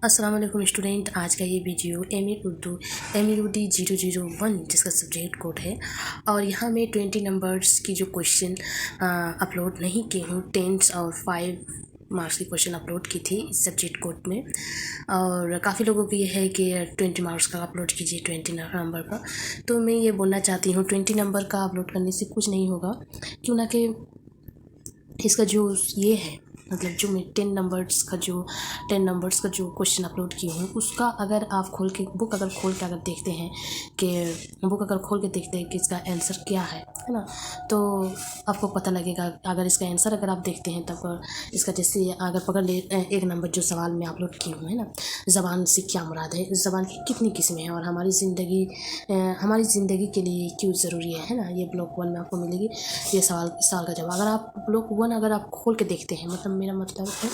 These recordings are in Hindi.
अस्सलाम वालेकुम स्टूडेंट। आज का ये वीडियो एम ए उर्दू 001 जिसका सब्जेक्ट कोड है और यहाँ मैं 20 नंबर्स की जो क्वेश्चन अपलोड नहीं की हूँ, 10 और 5 मार्क्स की क्वेश्चन अपलोड की थी इस सब्जेक्ट कोड में। और काफ़ी लोगों की ये है कि 20 मार्क्स का अपलोड कीजिए 20 नंबर का। तो मैं ये बोलना चाहती हूँ 20 नंबर का अपलोड करने से कुछ नहीं होगा, क्यों ना कि इसका जो ये है मतलब जो मैं 10 नंबर्स का जो क्वेश्चन अपलोड की हूँ उसका अगर आप बुक अगर खोल के अगर देखते हैं कि इसका आंसर क्या है ना, तो आपको पता लगेगा। अगर इसका आंसर अगर आप देखते हैं तब इसका जैसे अगर पकड़ ले 1 नंबर जो सवाल मैं अपलोड की हूँ है ना, ज़बान से क्या मुराद है, ज़बान की कितनी किस्में हैं और हमारी ज़िंदगी के लिए क्यों ज़रूरी है ना। ये ब्लॉक 1 में आपको मिलेगी ये इस सवाल का जवाब। अगर आप ब्लॉक 1 अगर आप खोल के देखते हैं, मतलब मेरा मतलब है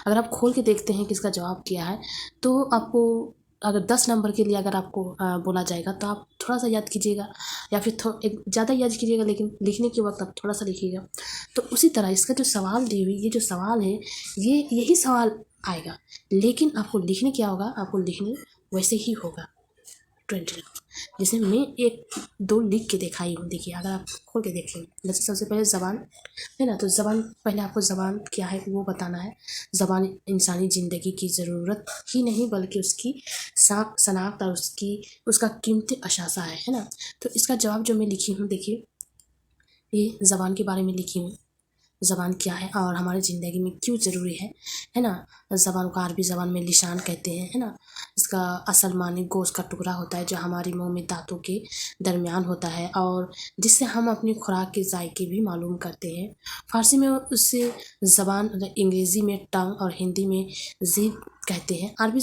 अगर आप खोल के देखते हैं कि इसका जवाब क्या है, तो आपको अगर 10 नंबर के लिए अगर आपको बोला जाएगा तो आप थोड़ा सा याद कीजिएगा या फिर एक ज़्यादा याद कीजिएगा, लेकिन लिखने के वक्त आप थोड़ा सा लिखिएगा। तो उसी तरह इसका जो सवाल दी हुई ये जो सवाल है यही सवाल आएगा, लेकिन आपको लिखने क्या होगा, आपको लिखने वैसे ही होगा 20। जैसे मैं 1-2 लिख के दिखाई हूँ। देखिए अगर आप खोल के देखें, जैसे सबसे पहले ज़बान है ना, तो ज़बान पहले आपको ज़बान क्या है वो बताना है। ज़बान इंसानी ज़िंदगी की ज़रूरत ही नहीं बल्कि उसकी शनाख्त और उसका कीमती अशासा है ना। तो इसका जवाब जो मैं लिखी हूँ, देखिए ये ज़बान के बारे में लिखी हूँ। ज़बान क्या है और हमारी ज़िंदगी में क्यों ज़रूरी है ना। ज़बान को अरबी ज़बान में लिसान कहते हैं है ना। इसका असल मानी गोश्त का टुकड़ा होता है जो हमारे मुंह में दांतों के दरमियान होता है और जिससे हम अपनी खुराक के जायके भी मालूम करते हैं। फ़ारसी में उससे ज़बान, अंग्रेज़ी में टंग और हिंदी में ज़ीब कहते हैं। अरबी,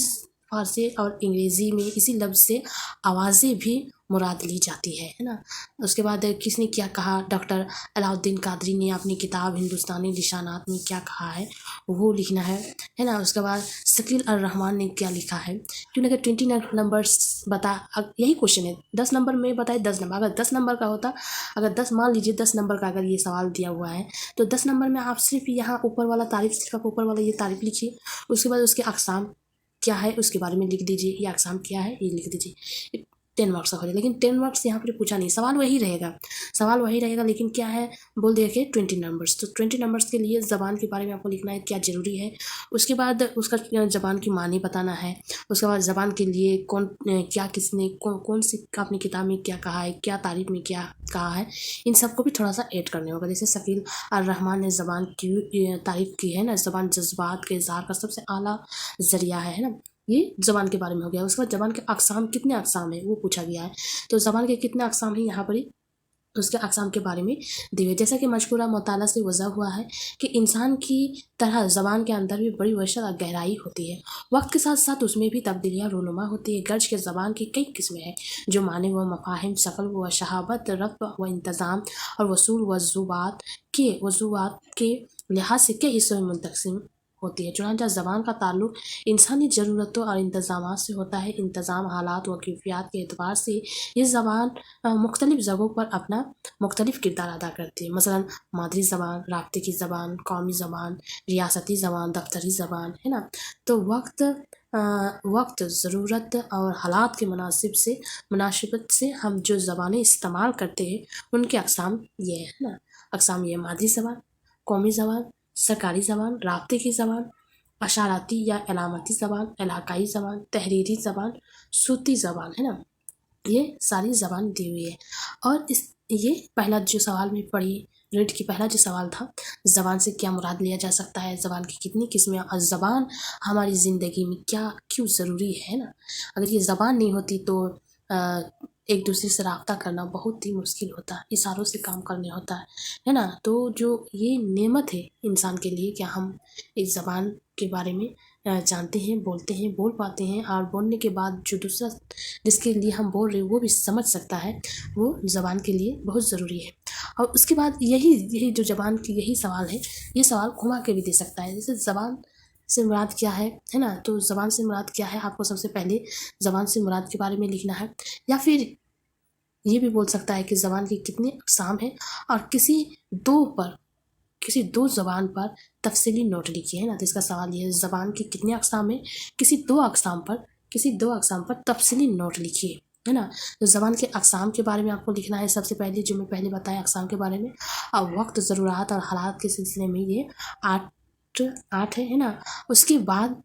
फ़ारसी और अंग्रेज़ी में इसी लफ्ज़ से आवाज़ें भी मुराद ली जाती है ना। उसके बाद किसने क्या कहा, डॉक्टर अलाउद्दीन कादरी ने अपनी किताब हिंदुस्तानी निशानात में क्या कहा है वो लिखना है ना। उसके बाद शकील अर रहमान ने क्या लिखा है, क्योंकि 20 नंबर्स यही क्वेश्चन है। 10 नंबर में बताए 10 नंबर, अगर 10 नंबर का होता, अगर 10 मान लीजिए 10 नंबर का अगर ये सवाल दिया हुआ है तो 10 नंबर में आप सिर्फ यहाँ ऊपर वाला तारीफ, सिर्फ आप ऊपर वाला ये तारीफ लिखिए। उसके बाद उसके अक़साम क्या है उसके बारे में लिख दीजिए, ये अक़साम क्या है ये लिख दीजिए। 10 मार्क्स का हो जाए, लेकिन 10 मार्क्स यहाँ पर पूछा नहीं, सवाल वही रहेगा, लेकिन क्या है बोल दिया कि 20 नंबर्स। तो 20 नंबर्स के लिए ज़बान के बारे में आपको लिखना है क्या ज़रूरी है। उसके बाद उसका ज़बान की मानी बताना है। उसके बाद ज़बान के लिए कौन सी अपनी किताब में क्या कहा है, क्या तारीफ में क्या कहा है, इन सबको भी थोड़ा सा ऐड करने होगा। जैसे शकील अर रहमान ने ज़बान की तारीफ की है ना, ज़बान जज्बात के इज़हार का सबसे आला ज़रिया है ना। ये ज़बान के बारे में हो गया। उसके बाद ज़बान के अक़साम, कितने अक़साम है वो पूछा गया है। तो ज़बान के कितने अक़साम हैं यहाँ पर ही उसके अक़साम के बारे में दिए। जैसा कि मशकूरा मुताला से वज़ह हुआ है कि इंसान की तरह ज़बान के अंदर भी बड़ी वसअत और गहराई होती है। वक्त के साथ साथ उसमें भी तब्दीलियाँ रूनुमा होती है। गर्ज के ज़बान की कई किस्में हैं जो माने व मफ़ाहिम, शकल व शहाबत, रफ़्त व इंतज़ाम और वसूल वज़ूआत के लिहाज से कई हिस्सों में मुंक़सिम होती है। चुनांचे ज़बान का ताल्लुक़ इंसानी ज़रूरतों और इंतज़ामात से होता है। इंतज़ाम, हालात व कैफ़ियत के एतबार से ये ज़बान मुख्तलिफ़ जगहों पर अपना मुख्तलिफ़ किरदार अदा करती है। मसलन मादरी ज़बान, राब्ते की ज़बान, कौमी ज़बान, रियासती ज़बान, दफ्तरी ज़बान है ना। तो वक्त, ज़रूरत और हालात के मुनासिबत से हम जो ज़बानें इस्तेमाल करते हैं उनके अक़साम ये है ना। अक़साम ये मादरी ज़बान, कौमी ज़बान, सरकारी ज़बान, राब्ते की ज़बान, अशाराती या अलामती ज़बान, इलाकाई ज़बान, तहरीरी ज़बान, सूती ज़बान है ना। ये सारी ज़बान दी हुई है। और ये पहला जो सवाल में पढ़ी रीड की पहला जो सवाल था, ज़बान से क्या मुराद लिया जा सकता है, ज़बान की कितनी किस्में और ज़बान हमारी ज़िंदगी में क्यों ज़रूरी है ना। अगर ये ज़बान नहीं होती तो एक दूसरे से रब्ता करना बहुत ही मुश्किल होता है, इशारों से काम करने होता है ना। तो जो ये नेमत है इंसान के लिए क्या हम इस ज़बान के बारे में जानते हैं, बोलते हैं, बोल पाते हैं और बोलने के बाद जो दूसरा जिसके लिए हम बोल रहे हैं वो भी समझ सकता है, वो ज़बान के लिए बहुत ज़रूरी है। और उसके बाद यही जो ज़बान की यही सवाल है, ये सवाल घुमा के भी दे सकता है। जैसे ज़बान से मुराद क्या है ना, तो ज़बान से मुराद क्या है आपको सबसे पहले ज़बान से मुराद के बारे में लिखना है। या फिर ये भी बोल सकता है कि ज़बान की कितने अक़साम हैं और किसी 2 पर किसी दो ज़बान पर तफसीली नोट लिखिए, है ना। तो इसका सवाल ये है, ज़बान के कितने अक़साम हैं? किसी दो अक़साम पर तफसीली नोट लिखिए, है ना। तो ज़बान के अक़साम के बारे में आपको लिखना है। सबसे पहले जो मैं पहले बताया अक़साम के बारे में, अब वक्त, ज़रूरात और हालात के सिलसिले में ये 8 है ना। उसके बाद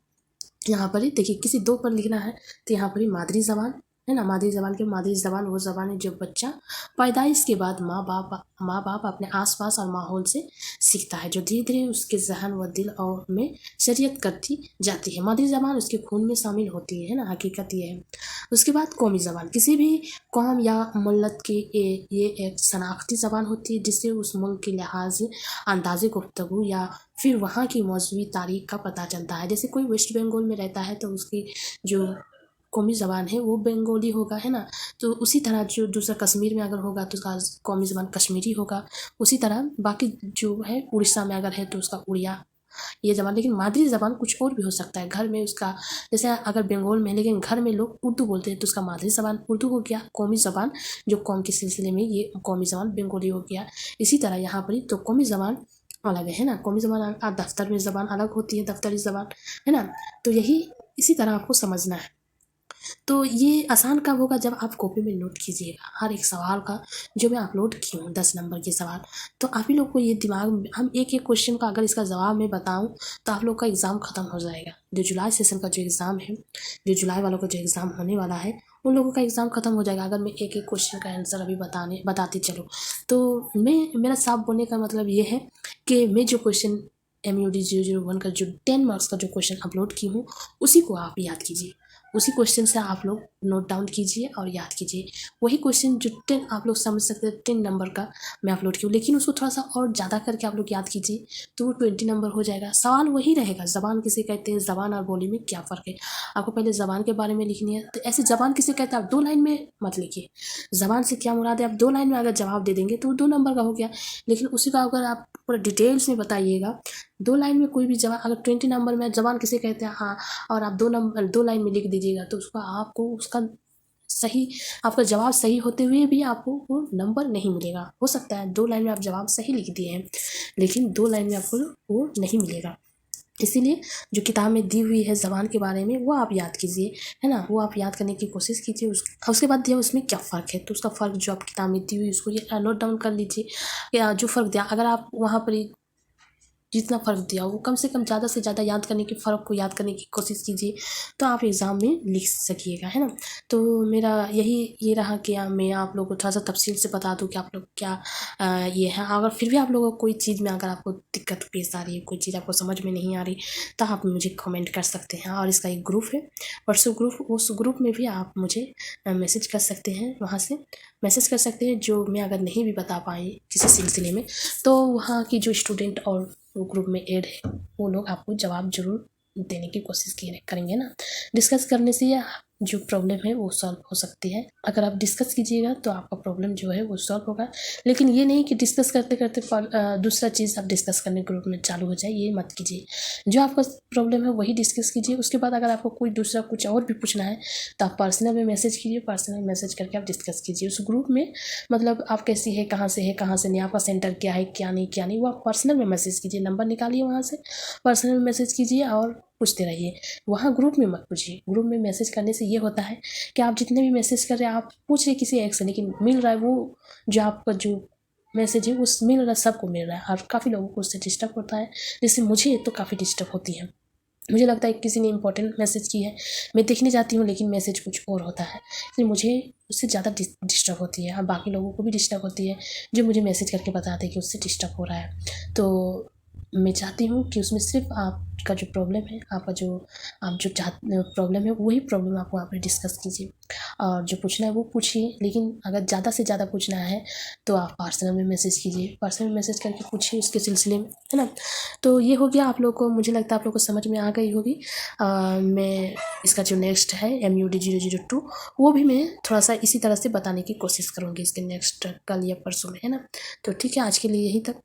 यहाँ पर ही देखिए, किसी दो पर लिखना है तो यहाँ पर ही मादरी ज़बान, है ना। मादरी ज़बान वो ज़बान है जो बच्चा पैदाइश के बाद माँ बाप अपने आसपास और माहौल से सीखता है, जो धीरे धीरे उसके ज़हन व दिल और में शरीयत करती जाती है। मादरी ज़बान उसके खून में शामिल होती है ना, हकीकत ये है। उसके बाद कौमी ज़बान, किसी भी कौम या मुल्क की ये एक शनाख्ती ज़बान होती है, जिससे उस मुल्क के लिहाज अंदाज़े गुफ्तगू या फिर वहाँ की मौजूदी तारीख का पता चलता है। जैसे कोई वेस्ट बंगाल में रहता है तो उसकी जो कौमी ज़बान है वो बंगाली होगा, है ना। तो उसी तरह जो दूसरा कश्मीर में अगर होगा तो उसका कौमी ज़बान कश्मीरी होगा। उसी तरह बाकी जो है उड़ीसा में अगर है तो उसका उड़िया ये ज़बान। लेकिन मादरी ज़बान कुछ और भी हो सकता है। घर में उसका, जैसे अगर बंगाल में है लेकिन घर में लोग उर्दू बोलते हैं तो उसका मादरी ज़बान उर्दू हो गया। कौमी ज़बान जो कौम के सिलसिले में ये कौमी ज़बान बंगाली हो गया। इसी तरह यहाँ पर ही तो कौमी ज़बान अलग है ना। कौमी ज़बान दफ्तर में ज़बान अलग होती है, दफ्तरी ज़बान, है ना। तो यही इसी तरह आपको समझना है। तो ये आसान कब होगा? जब आप कॉपी में नोट कीजिएगा हर एक सवाल का, जो मैं अपलोड की हूँ 10 नंबर के सवाल। तो आप ही लोग को ये दिमाग में, हम एक एक क्वेश्चन का अगर इसका जवाब मैं बताऊँ तो आप लोग का एग्ज़ाम ख़त्म हो जाएगा। जो जुलाई सेशन का जो एग्ज़ाम है, जो जुलाई वालों का जो एग्ज़ाम होने वाला है, उन लोगों का एग्ज़ाम ख़त्म हो जाएगा अगर मैं एक एक क्वेश्चन का आंसर अभी बताती चलूँ। तो मेरा साफ बोलने का मतलब ये है कि मैं जो क्वेश्चन MUD 001 का जो 10 मार्क्स का जो क्वेश्चन अपलोड की हूँ, उसी को आप याद कीजिए। उसी क्वेश्चन से आप लोग नोट डाउन कीजिए और याद कीजिए। वही क्वेश्चन जो 10 आप लोग समझ सकते हैं, 10 नंबर का मैं अपलोड की हूँ, लेकिन उसको थोड़ा सा और ज़्यादा करके आप लोग याद कीजिए तो वो 20 नंबर हो जाएगा। सवाल वही रहेगा, ज़बान किसे कहते हैं, ज़बान और बोली में क्या फ़र्क है। आपको पहले ज़बान के बारे में लिखनी है। तो ऐसे ज़बान किसे कहते हैं आप 2 लाइन में मत लिखिए। ज़बान से क्या मुराद है, आप 2 लाइन में अगर जवाब दे देंगे तो वो 2 नंबर का हो गया। लेकिन उसी का अगर आप पूरा डिटेल्स में बताइएगा, 2 लाइन में कोई भी जवाब, अगर 20 नंबर में ज़बान किसे कहते हैं हाँ, और आप 2 लाइन में लिख दीजिएगा तो आपको उसका सही, आपका जवाब सही होते हुए भी आपको वो नंबर नहीं मिलेगा। हो सकता है 2 लाइन में आप जवाब सही लिख दिए हैं लेकिन 2 लाइन में आपको वो नहीं मिलेगा। इसीलिए जो किताब में दी हुई है ज़बान के बारे में वो आप याद कीजिए, है ना। वो आप याद करने की कोशिश कीजिए। उसके बाद दिया उसमें क्या फ़र्क है, तो उसका फ़र्क जो आप किताब में दी हुई उसको ये नोट डाउन कर लीजिए। या जो फ़र्क दिया, अगर आप वहाँ पर जितना फ़र्क दिया वो कम से कम ज़्यादा से ज़्यादा याद करने के फ़र्क को याद करने की कोशिश कीजिए, तो आप एग्ज़ाम में लिख सकिएगा, है ना। तो मेरा ये रहा कि मैं आप लोगों को थोड़ा-सा तफ़सील से बता दूँ कि आप लोग क्या ये है। अगर फिर भी आप लोगों को कोई चीज़ में अगर आपको दिक्कत पेश आ रही है, कोई चीज़ आपको समझ में नहीं आ रही, तो आप मुझे कमेंट कर सकते हैं। और इसका एक ग्रुप है, व्हाट्सएप ग्रुप, उस ग्रुप में भी आप मुझे मैसेज कर सकते हैं। वहाँ से मैसेज कर सकते हैं, जो मैं अगर नहीं भी बता पाई किसी सिलसिले में, तो वहाँ की जो स्टूडेंट और वो ग्रुप में ऐड है वो लोग आपको जवाब ज़रूर देने की कोशिश करेंगे ना। डिस्कस करने से यह जो प्रॉब्लम है वो सॉल्व हो सकती है। अगर आप डिस्कस कीजिएगा तो आपका प्रॉब्लम जो है वो सॉल्व होगा। लेकिन ये नहीं कि डिस्कस करते करते दूसरा चीज़ आप डिस्कस करने ग्रुप में चालू हो जाए, ये मत कीजिए। जो आपका प्रॉब्लम है वही डिस्कस कीजिए। उसके बाद अगर आपको कोई दूसरा कुछ और भी पूछना है तो आप पर्सनल में मैसेज कीजिए। पर्सनल मैसेज करके आप डिस्कस कीजिए उस ग्रुप में। मतलब आप कैसी है, कहाँ से नहीं, आपका सेंटर क्या है, क्या नहीं, वो आप पर्सनल में मैसेज कीजिए। नंबर निकालिए वहाँ से, पर्सनल में मैसेज कीजिए और पूछते रहिए। वहाँ ग्रुप में मत पूछिए। ग्रुप में मैसेज करने से ये होता है कि आप जितने भी मैसेज कर रहे हैं आप पूछ रहे किसी एक से, लेकिन मिल रहा है वो जो आपका जो मैसेज है वो मिल रहा है, सबको मिल रहा है और काफ़ी लोगों को उससे डिस्टर्ब होता है। जैसे मुझे तो काफ़ी डिस्टर्ब होती है। मुझे लगता है किसी ने इंपॉर्टेंट मैसेज की है, मैं देखने जाती हूँ लेकिन मैसेज कुछ और होता है, इसलिए मुझे उससे ज़्यादा डिस्टर्ब होती है और बाकी लोगों को भी डिस्टर्ब होती है जो मुझे मैसेज करके बताते हैं कि उससे डिस्टर्ब हो रहा है। तो मैं चाहती हूँ कि उसमें सिर्फ आपका जो प्रॉब्लम है, आप जो प्रॉब्लम है वही प्रॉब्लम आप वहाँ पर डिस्कस कीजिए और जो पूछना है वो पूछिए। लेकिन अगर ज़्यादा से ज़्यादा पूछना है तो आप पर्सनल में मैसेज कीजिए। पर्सनल में मैसेज करके पूछिए उसके सिलसिले में, है ना। तो ये हो गया। आप लोग को, मुझे लगता है आप लोग को समझ में आ गई होगी। मैं इसका जो नेक्स्ट है MUD 002 वो भी मैं थोड़ा सा इसी तरह से बताने की कोशिश करूँगी इसके नेक्स्ट कल या परसों में, है ना। तो ठीक है, आज के लिए यही तक।